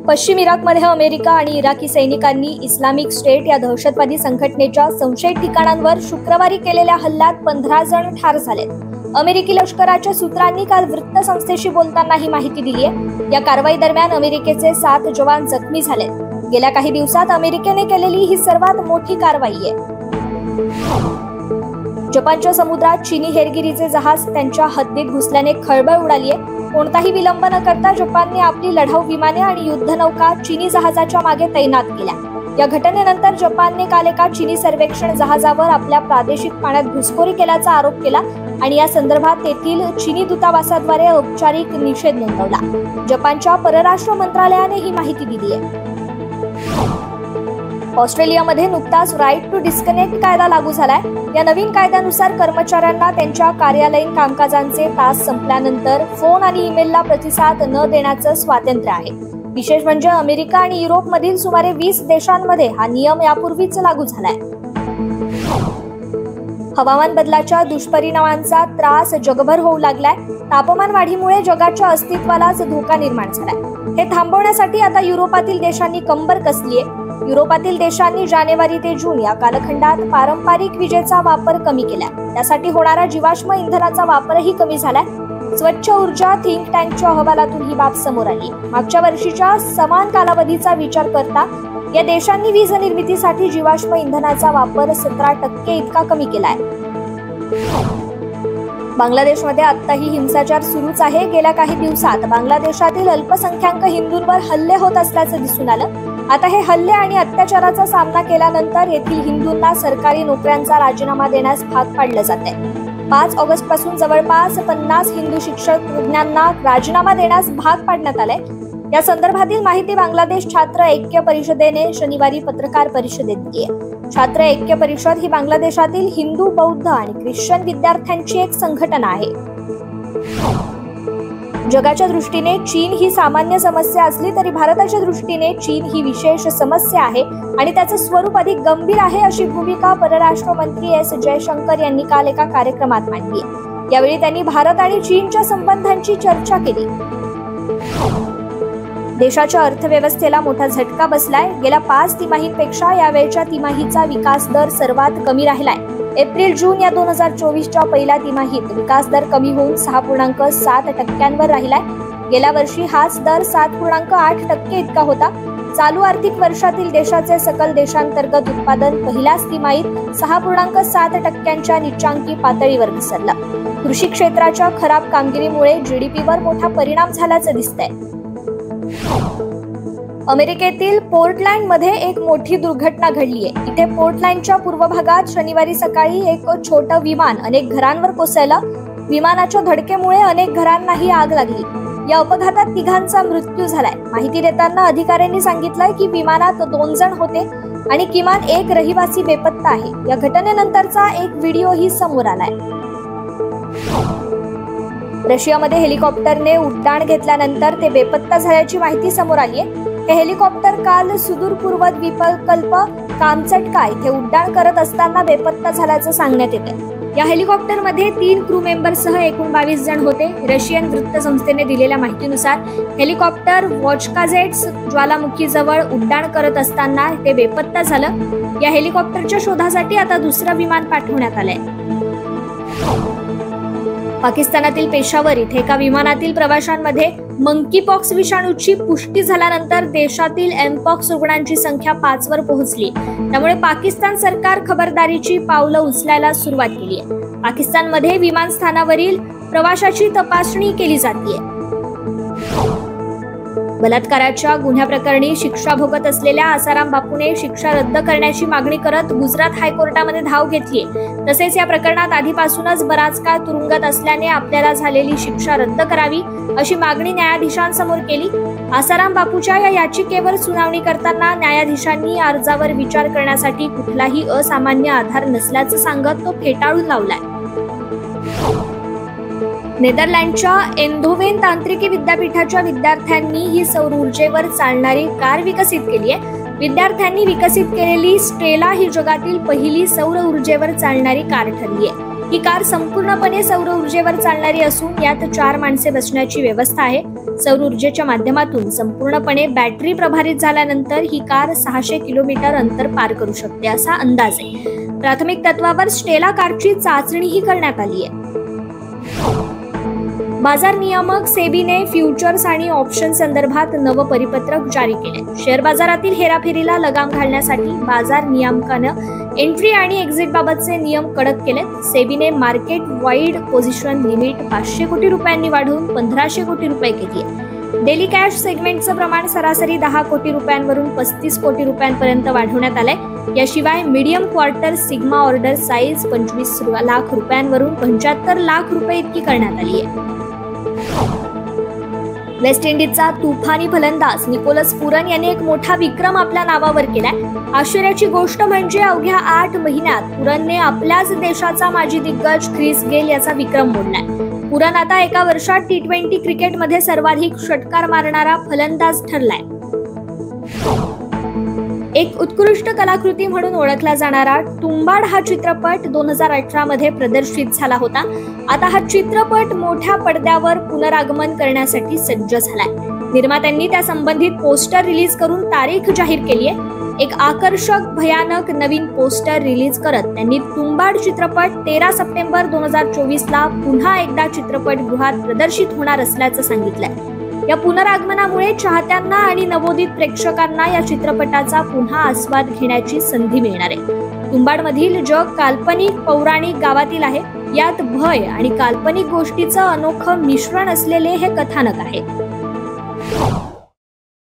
पश्चिम इराकमध्ये अमेरिका आणि इराकी सैनिकांनी इस्लामिक स्टेट या दहशतवादी संघटनेच्या संशयित ठिकाणांवर शुक्रवारी केलेल्या हल्ल्यात 15 जण ठार झालेत. अमेरिकी लष्कराच्या सूत्रांनी काल वृत्तसंस्थेशी बोलताना ही माहिती दिली आहे. या कारवाई दरम्यान अमेरिकेचे 7 जवान जखमी झालेत. गेल्या काही दिवसात अमेरिकेने केलेली ही सर्वात मोठी कारवाई आहे. जपानच्या समुद्रात चीनी हेरगिरीचे जहाज त्यांच्या हद्दीत घुसल्याने खळबळ उडाली आहे. कोणताही विलंब न करता जपानने आपली लढाऊ विमाने आणि युद्धनौका चीनी जहाजाच्या मागे तैनात केल्या. या घटनेनंतर जपानने काल एका चीनी सर्वेक्षण जहाजावर आपल्या प्रादेशिक पाण्यात घुसखोरी केल्याचा आरोप केला आणि या संदर्भात तेथील चीनी दूतावासाद्वारे औपचारिक निषेध नोंदवला. जपानच्या परराष्ट्र मंत्रालयाने ही माहिती दिली आहे. ऑस्ट्रेलियामध्ये नुकताच राईट टू डिस्कनेक्ट कायदा लागू झालाय. या नवीन कायद्यानुसार कर्मचाऱ्यांना त्यांच्या कार्यालयीन कामकाजांचे तास संपल्यानंतर फोन आणि ईमेलला प्रतिसाद न देण्याचं स्वातंत्र्य आहे. विशेष म्हणजे अमेरिका आणि युरोपमधील सुमारे 20 देशांमध्ये हा नियम यापूर्वीच लागू झालाय. हवामान बदलाच्या दुष्परिणामांचा त्रास जगभर होऊ लागलाय. तापमान वाढीमुळे जगाच्या अस्तित्वालाच धोका निर्माण झालाय. हे थांबवण्यासाठी आता युरोपातील देशांनी कंबर कसली आहे. युरोपातील देशांनी जानेवारी ते जून या कालखंडात पारंपरिक विजेचा वापर कमी केला. त्यासाठी होणारा जीवाश्म इंधनाचा वापरही कमी झालाय. स्वच्छ ऊर्जा थिंक टँकच्या अहवालातून ही बाब समोर आली. मागच्या वर्षीच्या समान कालावधीचा विचार करता या देशांनी वीज निर्मितीसाठी जीवाश्म इंधनाचा वापर 17% इतका कमी केलाय. बांगलादेशमध्ये आत्ताही हिंसाचार सुरूच आहे. गेल्या काही दिवसात बांगलादेशातील अल्पसंख्याक हिंदूंवर हल्ले होत असल्याचं दिसून आलं. आता हे हल्ले आणि अत्याचाराचा सामना केल्यानंतर येथील हिंदूंना सरकारी नोकऱ्यांचा राजीनामा देण्यास भाग पाडलं जात आहे. 5 ऑगस्ट पासून जवळपास 50 हिंदू शिक्षकांना राजीनामा देण्यास भाग पाडण्यात आले. या संदर्भातील माहिती बांगलादेश छात्र ऐक्य परिषदेने शनिवारी पत्रकार परिषदेत दिली आहे. छात्र ऐक्य परिषद ही बांगलादेशातील हिंदू, बौद्ध आणि ख्रिश्चन विद्यार्थ्यांची एक संघटना आहे. जगाच्या दृष्टीने चीन ही सामान्य समस्या असली तरी भारताच्या दृष्टीने चीन ही विशेष समस्या आहे आणि त्याचं स्वरूप अधिक गंभीर आहे, अशी भूमिका परराष्ट्र मंत्री एस जयशंकर यांनी काल एका कार्यक्रमात मांडली. यावेळी त्यांनी भारत आणि चीनच्या संबंधांची चर्चा केली. देशाच्या अर्थव्यवस्थेला मोठा झटका बसलाय. गेल्या 5 तिमाहींपेक्षा यावेळच्या तिमाहीचा विकास दर सर्वात कमी राहिलाय. एप्रिल-जून या 2024च्या पहिल्या तिमाहीत विकास दर कमी होऊन 6.7% राहिलाय. गेल्या वर्षी हाच दर 7.8% इतका होता. चालू आर्थिक वर्षातील देशाचे सकल देशांतर्गत उत्पादन पहिल्याच तिमाहीत 6.7% नीचांकी पातळीवर घसरलं. कृषी क्षेत्राच्या खराब कामगिरीमुळे जीडीपीवर मोठा परिणाम झाल्याचं दिसतंय. अमेरिकेतील पोर्टलँडमध्ये एक मोठी दुर्घटना घडलीय. इथे पोर्टलँडच्या पूर्व भागात शनिवारी सकाळी एक छोटं विमान अनेक घरांवर कोसळलं. विमानाच्या धडकेमुळे अनेक घरांनाही आग लागली. या अपघातात 3घांचा मृत्यू झालाय. माहिती देताना अधिकाऱ्यांनी सांगितलंय की विमानात 2 जण होते आणि किमान एक रहिवासी बेपत्ता आहे. या घटनेनंतरचा एक व्हिडिओही समोर आलाय. रशियामध्ये हेलिकॉप्टरने उड्डाण घेतल्यानंतर ते बेपत्ता झाल्याची माहिती समोर आली आहे. हे हेलिकॉप्टर काल सुदूर पूर्व द्वीपकल्प कामचटका इथे उड्डाण करत असताना बेपत्ता झाल्याचं सांगण्यात येते. या हेलिकॉप्टरमध्ये 3 क्रू मेंबरसह एकूण 22 जण होते. रशियन वृत्तसंस्थेने दिलेल्या माहितीनुसार हेलिकॉप्टर वॉचकाझेट्स ज्वालामुखीजवळ उड्डाण करत असताना ते बेपत्ता झालं. या हेलिकॉप्टरच्या शोधासाठी आता दुसरं विमान पाठवण्यात आलंय. पाकिस्तानातील पेशावर इथे एका विमानातील प्रवाशांमध्ये मंकीपॉक्स विषाणूची पुष्टी झाल्यानंतर देशातील एमपॉक्स रुग्णांची संख्या 5 वर पोहोचली. त्यामुळे पाकिस्तान सरकार खबरदारीची पावलं उचलायला सुरुवात केली आहे. पाकिस्तानमध्ये विमानस्थानावरील प्रवाशाची तपासणी केली जाते. बलात्काराच्या गुन्ह्याप्रकरणी शिक्षा भोगत असलेल्या आसाराम बापूने शिक्षा रद्द करण्याची मागणी करत गुजरात हायकोर्टामध्ये धाव घेतली. तसेच या प्रकरणात आधीपासूनच बराच काळ तुरुंगात असल्याने आपल्याला झालेली शिक्षा रद्द करावी अशी मागणी न्यायाधीशांसमोर केली. आसाराम बापूच्या या याचिकेवर सुनावणी करताना न्यायाधीशांनी या अर्जावर विचार करण्यासाठी कुठलाही असामान्य आधार नसल्याचं सांगत तो फेटाळून लावलाय. नेदरलँडच्या एंधोवेन तांत्रिकी विद्यापीठाच्या विद्यार्थ्यांनी ही सौर ऊर्जेवर चालणारी कार विकसित केली आहे. विद्यार्थ्यांनी विकसित केलेली स्टेला ही जगातील पहिली सौर ऊर्जेवर चालणारी कार ठरली आहे. ही कार संपूर्णपणे सौर ऊर्जेवर चालणारी असून यात 4 माणसे बसण्याची व्यवस्था आहे. सौर ऊर्जेच्या माध्यमातून संपूर्णपणे बॅटरी प्रभारित झाल्यानंतर ही कार 600 किलोमीटर अंतर पार करू शकते असा अंदाज आहे. प्राथमिक तत्वावर स्टेला कारची चाचणीही करण्यात आली आहे. बाजार नियामक सेबीने फ्युचर्स आणि ऑप्शन संदर्भात नवं परिपत्रक जारी केले. शेअर बाजारातील हेराफेरीला लगाम घालण्यासाठी बाजार नियामकानं एंट्री आणि एक्झिट बाबतचे नियम कडक केलेत. सेबीने मार्केट वाईड पोझिशन लिमिट 500 कोटी रुपयांनी वाढवून 1500 कोटी रुपये केली आहे. डेली कॅश सेगमेंटचं प्रमाण सरासरी 10 कोटी रुपयांवरून 35 कोटी रुपयांपर्यंत वाढवण्यात आलंय. याशिवाय medium quarter sigma order size 25 lakh रुपयांवरून 75 लाख रुपये इतकी करण्यात आली आहे. वेस्ट इंडिजचा तुफानी फलंदाज निकोलस पुरन याने एक मोठा विक्रम आपल्या नावावर केलाय. आश्चर्याची गोष्ट म्हणजे अवघ्या 8 महिन्यात पुरनने आपल्याच देशाचा माजी दिग्गज ख्रिस गेल याचा विक्रम मोडलाय. पुरन आता एका वर्षात T20 क्रिकेटमध्ये सर्वाधिक षटकार मारणारा फलंदाज ठरलाय. एक उत्कृष्ट कलाकृती म्हणून ओळखला जाणारा तुंबाड हा चित्रपट 2018 मध्ये प्रदर्शित झाला होता. आता हा चित्रपट मोठ्या पडद्यावर पुनरागमन करण्यासाठी सज्ज झालाय. निर्मात्यांनी त्या संबंधित पोस्टर रिलीज करून तारीख जाहीर केली आहे. एक आकर्षक भयानक नवीन पोस्टर रिलीज करत त्यांनी तुंबाड चित्रपट 13 सप्टेंबर 2024 ला पुन्हा एकदा चित्रपटगृहात प्रदर्शित होणार असल्याचं सांगितलंय. या पुनरागमनामुळे चाहत्यांना आणि नवोदित प्रेक्षकांना या चित्रपटाचा पुन्हा आस्वाद घेण्याची संधी मिळणार आहे. तुंबाडमधील जग काल्पनिक पौराणिक गावातील आहे. यात भय आणि काल्पनिक गोष्टीचं अनोखं मिश्रण असलेले हे कथानक आहे.